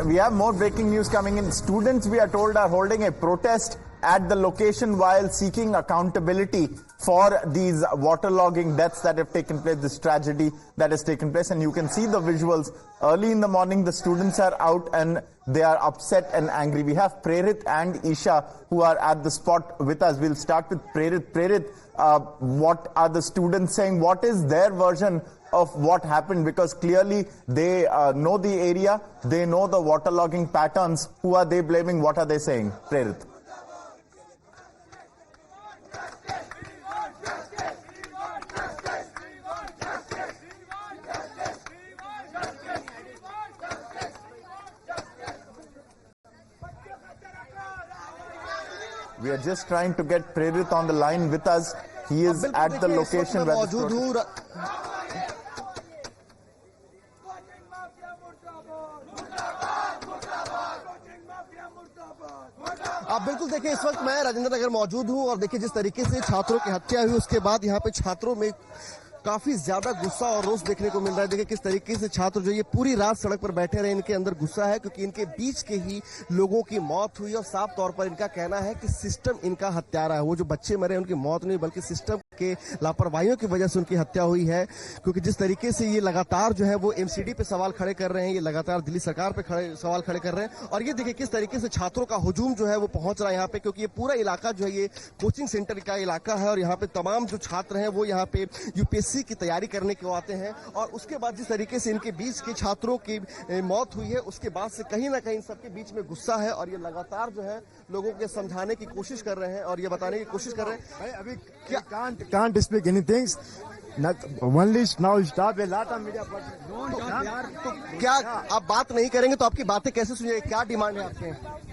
We have more breaking news coming in. Students, we are told, are holding a protest at the location while seeking accountability for these waterlogging deaths that have taken place, this tragedy that has taken place. And you can see the visuals. Early in the morning, the students are out and they are upset and angry. We have Prerit and Isha who are at the spot with us. We'll start with Prerit. Prerit, what are the students saying? What is their version of what happened? Because clearly they know the area, they know the waterlogging patterns. Who are they blaming? What are they saying? Prerit. We are just trying to get Prerit on the line with us. He is at the location where मौजूद हूँ। आप बिल्कुल देखिए, इस वक्त मैं राजेंद्र नगर मौजूद हूँ और देखिए जिस तरीके से छात्रों की हत्या हुई उसके बाद यहाँ पे छात्रों में काफी ज्यादा गुस्सा और रोष देखने को मिल रहा है। देखिए किस तरीके से छात्र जो ये पूरी रात सड़क पर बैठे रहे, इनके अंदर गुस्सा है क्योंकि इनके बीच के ही लोगों की मौत हुई और साफ तौर पर इनका कहना है कि सिस्टम इनका हत्यारा है। वो जो बच्चे मरे उनकी मौत नहीं बल्कि सिस्टम के लापरवाहियों की वजह से उनकी हत्या हुई है। क्योंकि जिस तरीके से ये लगातार जो है वो एमसीडी पे सवाल खड़े कर रहे हैं, ये लगातार दिल्ली सरकार पे सवाल खड़े कर रहे हैं। और ये देखिए किस तरीके से छात्रों का हुजूम जो है वो पहुंच रहा है यहाँ पे, क्योंकि ये पूरा इलाका जो है ये कोचिंग सेंटर का इलाका है और यहाँ पे तमाम जो छात्र हैं वो यहाँ पे यूपीएससी की तैयारी करने को आते हैं। और उसके बाद जिस तरीके से इनके बीच के छात्रों की मौत हुई है उसके बाद से कहीं ना कहीं सबके बीच में गुस्सा है और ये लगातार जो है लोगों को समझाने की कोशिश कर रहे हैं और ये बताने की कोशिश कर रहे हैं अभी can't speak anything. Only now stop a lot of media. तो क्या आप बात नहीं करेंगे तो आपकी बातें कैसे सुनिए? क्या डिमांड है आपके?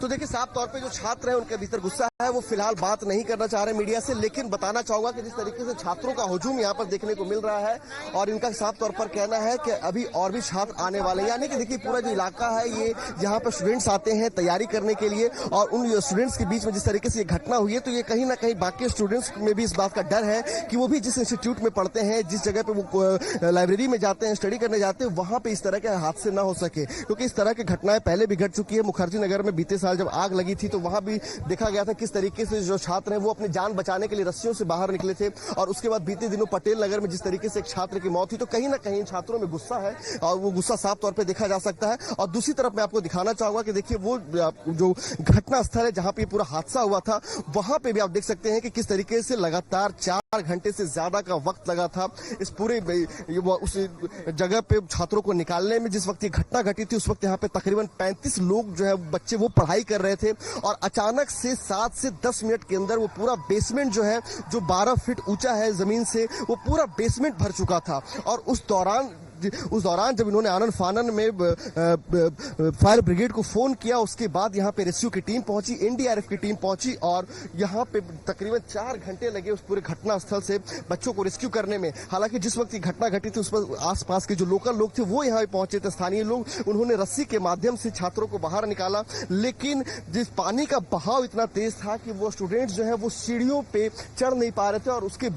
तो देखिए साफ तौर पे जो छात्र हैं उनके भीतर गुस्सा है, वो फिलहाल बात नहीं करना चाह रहे मीडिया से, लेकिन बताना चाहूंगा कि जिस तरीके से छात्रों का हुजूम यहाँ पर देखने को मिल रहा है और इनका साफ तौर पर कहना है कि अभी और भी छात्र आने वाले हैं। यानी कि देखिए पूरा जो इलाका है ये यहाँ पर स्टूडेंट्स आते हैं तैयारी करने के लिए और उन स्टूडेंट्स के बीच में जिस तरीके से ये घटना हुई है तो ये कहीं ना कहीं बाकी स्टूडेंट्स में भी इस बात का डर है कि वो भी जिस इंस्टीट्यूट में पढ़ते हैं, जिस जगह पे वो लाइब्रेरी में जाते हैं, स्टडी करने जाते हैं, वहां पे इस तरह के हादसे ना हो सके। क्योंकि इस तरह की घटनाएं पहले भी घट चुकी है। मुखर्जी नगर में बीते साल जब आग लगी थी तो वहां भी देखा गया था किस तरीके से जो छात्र हैं वो अपनी जान बचाने के लिए रस्सियों से बाहर निकले थे। और उसके बाद बीते दिनों पटेल नगर में जिस तरीके से एक छात्र की मौत हुई तो कहीं ना कहीं छात्रों में गुस्सा है और वो गुस्सा साफ तौर पे देखा जा सकता है। और दूसरी तरफ मैं आपको दिखाना चाहूंगा कि देखिए वो जो घटना स्थल है जहां पे पूरा हादसा हुआ था वहां पे भी आप देख सकते हैं कि किस तरीके से लगातार 4 घंटे से ज्यादा का वक्त लगा था इस पूरे उस जगह पे छात्रों को निकालने में। जिस वक्त ये घटना घटी थी उस वक्त यहाँ पे तकरीबन 35 लोग जो है बच्चे वो पढ़ाई कर रहे थे और अचानक से 7 से 10 मिनट के अंदर वो पूरा बेसमेंट जो है जो 12 फीट ऊंचा है जमीन से, वो पूरा बेसमेंट भर चुका था। और उस दौरान जब इन्होंने आनन फानन में फायर ब्रिगेड को फोन किया उसके बाद यहाँ पे रेस्क्यू की टीम पहुंची, एनडीआरएफ की टीम पहुंची और यहाँ पे तकरीबन 4 घंटे लगे उस पूरे घटना स्थल से बच्चों को रेस्क्यू करने में। हालांकि जिस वक्त ये घटना घटी थी उस पर आसपास के जो लोकल लोग थे वो यहाँ पे पहुंचे थे, स्थानीय लोग, उन्होंने रस्सी के माध्यम से छात्रों को बाहर निकाला। लेकिन जिस पानी का बहाव इतना तेज था कि वो स्टूडेंट्स जो है वो सीढ़ियों पे चढ़ नहीं पा रहे थे और उसके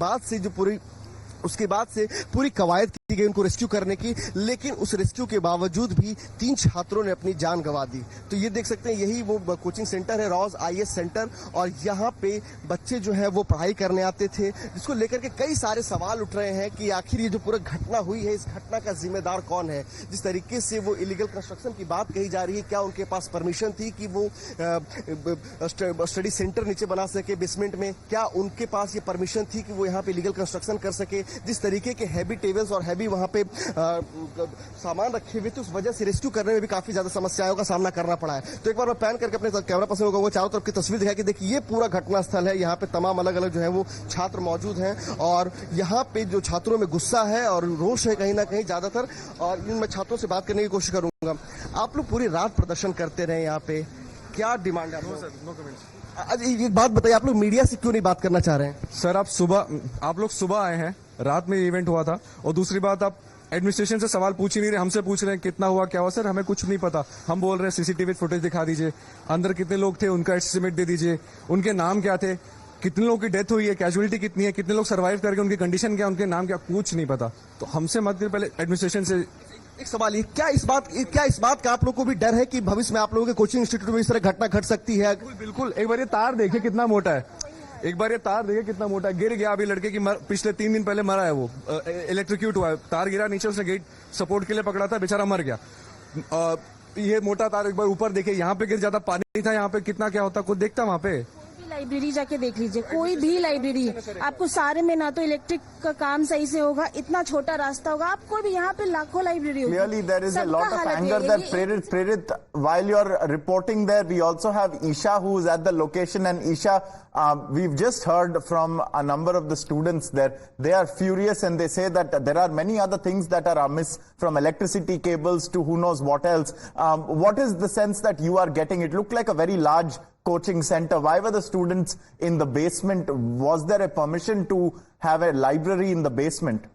बाद से पूरी कवायद की गई उनको रेस्क्यू करने की। लेकिन उस रेस्क्यू के बावजूद भी 3 छात्रों ने अपनी जान गंवा दी। तो ये देख सकते हैं यही वो कोचिंग सेंटर है, रॉज आईएएस सेंटर, और यहाँ पे बच्चे जो है वो पढ़ाई करने आते थे, जिसको लेकर के कई सारे सवाल उठ रहे हैं कि आखिर ये जो पूरा घटना हुई है इस घटना का जिम्मेदार कौन है। जिस तरीके से वो इलीगल कंस्ट्रक्शन की बात कही जा रही है, क्या उनके पास परमिशन थी कि वो स्टडी सेंटर नीचे बना सके बेसमेंट में? क्या उनके पास ये परमिशन थी कि वो यहाँ पे इलीगल कंस्ट्रक्शन कर सके? जिस तरीके के हैवी टेबल्स और हैवी वहां पे सामान रखे हुए थे उस वजह से रेस्क्यू करने में भी काफी ज्यादा समस्याओं का सामना करना पड़ा है। तो एक बार मैं पैन करके अपने कैमरा पर्सन को चारों तरफ की तस्वीर दिखाई कि देखिए ये पूरा घटना स्थल है, यहाँ पे तमाम अलग अलग जो है वो छात्र मौजूद हैं और यहाँ पे जो छात्रों में गुस्सा है और रोष है कहीं ना कहीं ज्यादातर। और मैं छात्रों से बात करने की कोशिश करूंगा। आप लोग पूरी रात प्रदर्शन करते रहे, यहाँ पे क्या डिमांड है? एक बात बताइए, आप लोग मीडिया से क्यों नहीं बात करना चाह रहे हैं? सर आप लोग सुबह आए हैं, रात में इवेंट हुआ था, और दूसरी बात आप एडमिनिस्ट्रेशन से सवाल पूछ ही नहीं रहे, हमसे पूछ रहे हैं कितना हुआ क्या हुआ। सर हमें कुछ नहीं पता, हम बोल रहे हैं सीसीटीवी फुटेज दिखा दीजिए, अंदर कितने लोग थे उनका एस्टिमेट दे दीजिए, उनके नाम क्या थे, कितने लोगों की डेथ हुई है, कैजुअलिटी कितनी है, कितने लोग सर्वाइव करके उनकी कंडीशन क्या, उनके नाम क्या, कुछ नहीं पता। तो हमसे मत पहले एडमिनिस्ट्रेशन से एक सवाल ये क्या इस बात का आप लोग को भी डर है कि भविष्य में आप लोगों के कोचिंग इंस्टीट्यूट में इस तरह घटना घट सकती है? बिल्कुल। एक बार ये तार देखिए कितना मोटा है, एक बार ये तार देखिए कितना मोटा है। गिर गया अभी लड़के की पिछले 3 दिन पहले मरा है वो, इलेक्ट्रिक्यूट हुआ है, तार गिरा नीचे, उसने गेट सपोर्ट के लिए पकड़ा था, बेचारा मर गया। ये मोटा तार एक बार ऊपर देखिए, यहाँ पे गिर जाता, पानी था यहाँ पे, कितना क्या होता, कुछ देखता वहां पे। लाइब्रेरी जाके देख लीजिए, कोई भी लाइब्रेरी आपको सारे में ना तो इलेक्ट्रिक का काम सही से होगा, इतना छोटा रास्ता होगा, आपको भी यहाँ पे लाखों लाइब्रेरी होगी। Clearly, there is a lot of anger that Prerit, while you're reporting there, we also have Isha who is at the location. And Isha, we've just heard from a number of the students there. They are furious and they say that there are many other things that are amiss, from electricity cables to who knows what else. What is the sense that you are getting? It looked like a very large coaching center. Why were the students in the basement? Was there a permission to have a library in the basement?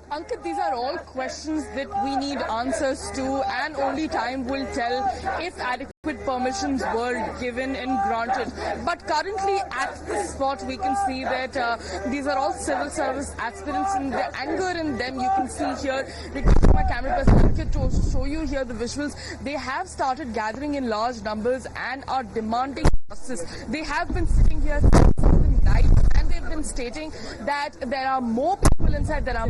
Ankit, these are all questions that we need answers to, and only time will tell if adequate permissions were given and granted. But currently at this spot we can see that these are all civil service aspirants, and the anger in them you can see here. Requesting my camera person Ankit to show you here the visuals. They have started gathering in large numbers and are demanding justice. They have been sitting here since the night, and they've been stating that there are more people inside, there are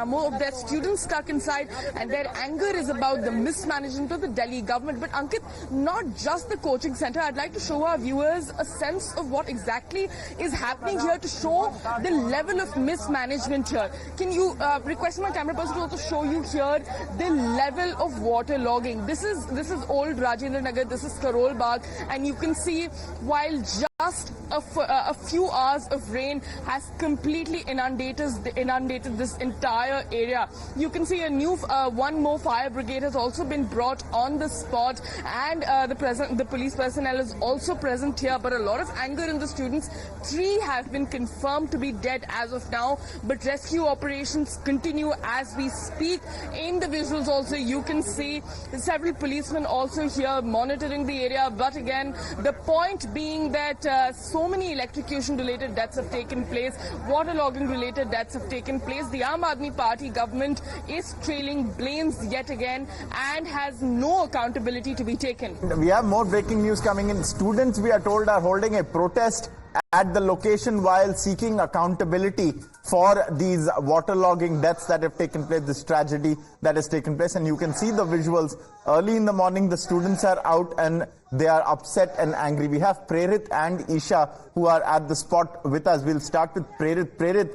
more of their students stuck inside, and their anger is about the mismanagement of the Delhi government. But Ankit, not just the coaching center. I'd like to show our viewers a sense of what exactly is happening here, to show the level of mismanagement here. Can you request my camera person to also show you here the level of water logging? This is old Rajendra Nagar, this is Karol Bagh, and you can see while just a few hours of rain has completely inundated this entire area. You can see one more fire brigade has also been brought on the spot, and the police personnel is also present here. But a lot of anger in the students. 3 have been confirmed to be dead as of now, but rescue operations continue as we speak. In the visuals also you can see several policemen also here monitoring the area. But again, the point being that so many electrocution related deaths have taken place, waterlogging related deaths have taken place. The Aam Aadmi Party government is trailing blames yet again and has no accountability to be taken. We have more breaking news coming in. Students, we are told, are holding a protest at the location while seeking accountability for these waterlogging deaths that have taken place, this tragedy that has taken place. And you can see the visuals. Early in the morning, the students are out and they are upset and angry. We have Prerit and Isha who are at the spot with us. We'll start with Prerit. Prerit,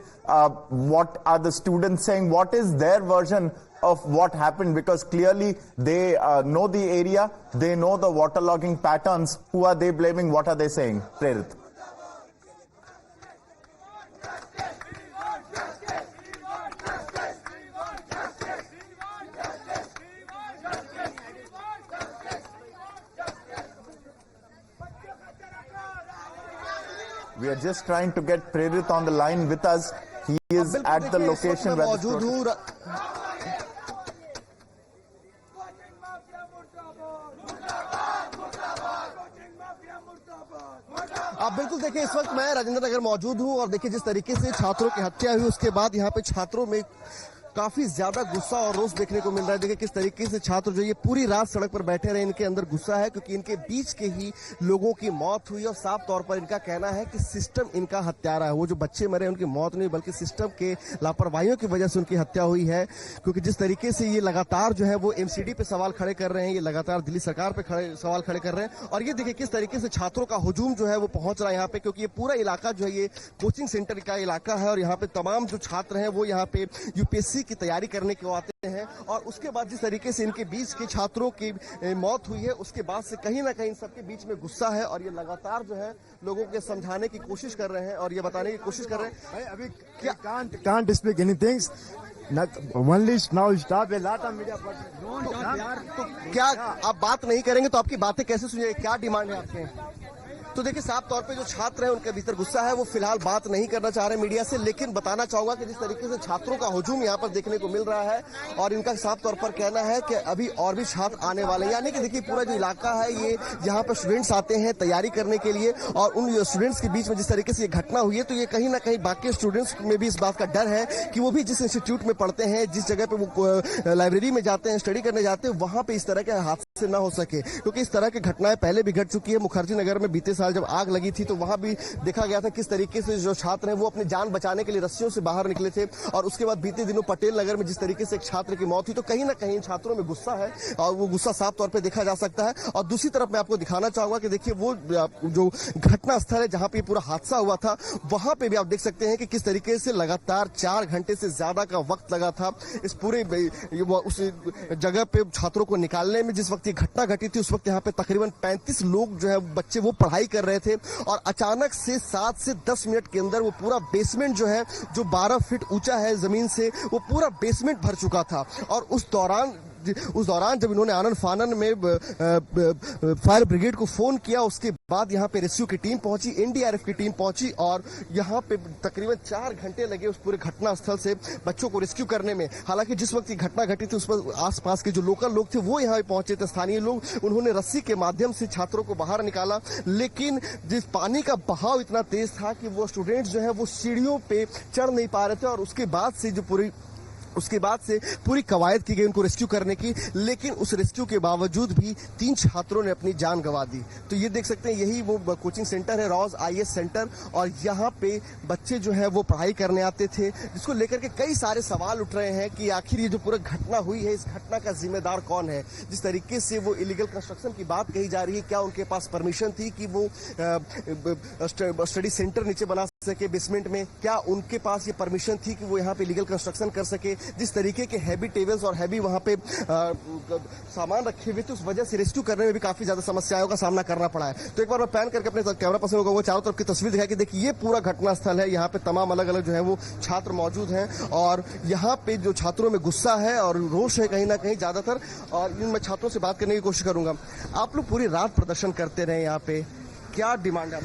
what are the students saying? What is their version of what happened? Because clearly they know the area, they know the waterlogging patterns. Who are they blaming? What are they saying? Prerit. We are just trying to get Prerit on the line with us. He is at the location where मौजूद हूँ। आप बिल्कुल देखिए, इस वक्त मैं राजेंद्र नगर मौजूद हूँ और देखिए जिस तरीके से छात्रों की हत्या हुई उसके बाद यहाँ पे छात्रों में काफी ज्यादा गुस्सा और रोष देखने को मिल रहा है। देखिए किस तरीके से छात्र जो ये पूरी रात सड़क पर बैठे रहे, इनके अंदर गुस्सा है क्योंकि इनके बीच के ही लोगों की मौत हुई और साफ तौर पर इनका कहना है कि सिस्टम इनका हत्यारा है। वो जो बच्चे मरे उनकी मौत नहीं बल्कि सिस्टम के लापरवाहियों की वजह से उनकी हत्या हुई है। क्योंकि जिस तरीके से ये लगातार जो है वो एमसीडी पे सवाल खड़े कर रहे हैं, ये लगातार दिल्ली सरकार पे सवाल खड़े कर रहे हैं। और ये देखिए किस तरीके से छात्रों का हुजूम जो है वो पहुंच रहा है यहाँ पे, क्योंकि ये पूरा इलाका जो है ये कोचिंग सेंटर का इलाका है और यहाँ पे तमाम जो छात्र हैं वो यहाँ पे यूपीएससी की तैयारी करने आते हैं। और उसके बाद जिस तरीके से इनके बीच के छात्रों की मौत हुई है उसके बाद से कहीं ना कहीं सबके बीच में गुस्सा है और ये लगातार जो है लोगों के समझाने की कोशिश कर रहे हैं और ये बताने की कोशिश कर रहे हैं अभी can't speak anything. Only now stop a lot of media. तो क्या आप बात नहीं करेंगे तो आपकी बातें कैसे सुनिए? क्या डिमांड है आपके? तो देखिए साफ तौर पे जो छात्र हैं उनके भीतर गुस्सा है, वो फिलहाल बात नहीं करना चाह रहे मीडिया से, लेकिन बताना चाहूंगा कि जिस तरीके से छात्रों का हुजूम यहाँ पर देखने को मिल रहा है और इनका साफ तौर पर कहना है कि अभी और भी छात्र आने वाले हैं। यानी कि देखिए पूरा जो इलाका है ये जहाँ पर स्टूडेंट्स आते हैं तैयारी करने के लिए और उन स्टूडेंट्स के बीच में जिस तरीके से ये घटना हुई है तो ये कहीं ना कहीं बाकी स्टूडेंट्स में भी इस बात का डर है कि वो भी जिस इंस्टीट्यूट में पढ़ते हैं, जिस जगह पे वो लाइब्रेरी में जाते हैं, स्टडी करने जाते हैं, वहां पे इस तरह के हादसे ना हो सके, क्योंकि इस तरह की घटनाएं पहले भी घट चुकी है। मुखर्जी नगर में बीते साल जब आग लगी थी तो वहां भी देखा गया था किस तरीके से जो छात्र हैं वो अपनी जान बचाने के लिए रस्सियों से बाहर निकले थे और उसके बाद बीते दिनों पटेल नगर में जिस तरीके से एक छात्र की मौत हुई तो कहीं ना कहीं छात्रों में गुस्सा है और वो गुस्सा साफ तौर पर देखा जा सकता है। और दूसरी तरफ मैं आपको दिखाना चाहूंगा कि देखिए वो जो घटना स्थल है जहां पे पूरा हादसा हुआ था वहां पे भी आप देख सकते हैं कि किस तरीके से लगातार 4 घंटे से ज्यादा का वक्त लगा था इस पूरे उस जगह पे छात्रों को निकालने में। जिस वक्त ये घटना घटी थी उस वक्त यहाँ पे तकरीबन 35 लोग जो है बच्चे वो पढ़ाई कर रहे थे और अचानक से 7 से 10 मिनट के अंदर वो पूरा बेसमेंट जो है जो 12 फीट ऊंचा है जमीन से वो पूरा बेसमेंट भर चुका था। और उस दौरान जब इन्होंने आनन फानन में फायर ब्रिगेड को फोन किया उसके बाद यहाँ पे रेस्क्यू की टीम पहुंची, एनडीआरएफ की टीम पहुंची और यहाँ पे तकरीबन 4 घंटे लगे उस पूरे घटना स्थल से बच्चों को रेस्क्यू करने में। हालांकि जिस वक्त ये घटना घटी थी उस पर आसपास के जो लोकल लोग थे वो यहाँ पे पहुंचे थे, स्थानीय लोग, उन्होंने रस्सी के माध्यम से छात्रों को बाहर निकाला, लेकिन जिस पानी का बहाव इतना तेज था कि वो स्टूडेंट्स जो है वो सीढ़ियों पे चढ़ नहीं पा रहे थे और उसके बाद से पूरी कवायद की गई उनको रेस्क्यू करने की, लेकिन उस रेस्क्यू के बावजूद भी 3 छात्रों ने अपनी जान गंवा दी। तो ये देख सकते हैं यही वो कोचिंग सेंटर है, रॉज आईएएस सेंटर, और यहाँ पे बच्चे जो है वो पढ़ाई करने आते थे, जिसको लेकर के कई सारे सवाल उठ रहे हैं कि आखिर ये जो पूरा घटना हुई है इस घटना का जिम्मेदार कौन है। जिस तरीके से वो इलीगल कंस्ट्रक्शन की बात कही जा रही है, क्या उनके पास परमिशन थी कि वो स्टडी सेंटर नीचे बना सके बेसमेंट में, क्या उनके पास ये परमिशन थी कि वो यहाँ पे इलीगल कंस्ट्रक्शन कर सके। जिस तरीके के हैवी टेबल्स और हैवी वहाँ पे सामान रखे हुए थे उस वजह से रेस्क्यू करने में भी काफी ज्यादा समस्याओं का सामना करना पड़ा है। तो एक बार मैं पैन करके अपने कैमरा पर्सन को वो चारों तरफ की तस्वीर दिखाई कि देखिए ये पूरा घटना स्थल है, यहाँ पे तमाम अलग अलग जो है वो छात्र मौजूद हैं और यहाँ पे जो छात्रों में गुस्सा है और रोष है कहीं ना कहीं ज्यादातर, और मैं छात्रों से बात करने की कोशिश करूंगा। आप लोग पूरी रात प्रदर्शन करते रहे यहाँ पे, क्या डिमांड है?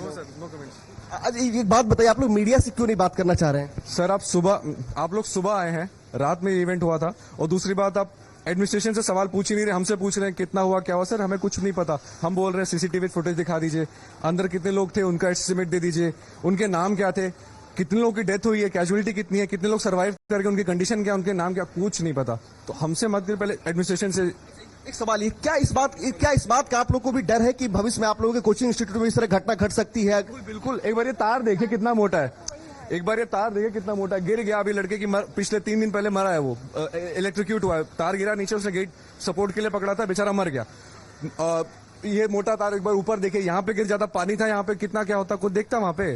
एक बात बताइए, आप लोग मीडिया से क्यों नहीं बात करना चाह रहे हैं? सर आप लोग सुबह आए हैं, रात में इवेंट हुआ था, और दूसरी बात आप एडमिनिस्ट्रेशन से सवाल पूछ ही नहीं रहे, हमसे पूछ रहे हैं कितना हुआ क्या हुआ। सर हमें कुछ नहीं पता, हम बोल रहे हैं सीसीटीवी फुटेज दिखा दीजिए, अंदर कितने लोग थे उनका एस्टिमेट दे दीजिए, उनके नाम क्या थे, कितने लोगों की डेथ हुई है, कैजुअलिटी कितनी है, कितने लोग सर्वाइव करके, उनकी कंडीशन क्या, उनके नाम क्या, कुछ नहीं पता। तो हमसे मत करिए, पहले एडमिनिस्ट्रेशन से। एक सवाल ये, क्या इस बात का आप लोग को भी डर है कि भविष्य में आप लोगों के कोचिंग इंस्टीट्यूट में इस तरह घटना घट सकती है? बिल्कुल। एक बार ये तार देखिए कितना मोटा है, कितना मोटा है। गिर गया अभी लड़के की, पिछले 3 दिन पहले मरा है वो, इलेक्ट्रिक्यूट हुआ है, तार गिरा नीचे, उसने गेट सपोर्ट के लिए पकड़ा था, बेचारा मर गया। ये मोटा तार एक बार ऊपर देखे, यहाँ पे गिर जाता, पानी था यहाँ पे, कितना क्या होता, कुछ देखता वहां पे।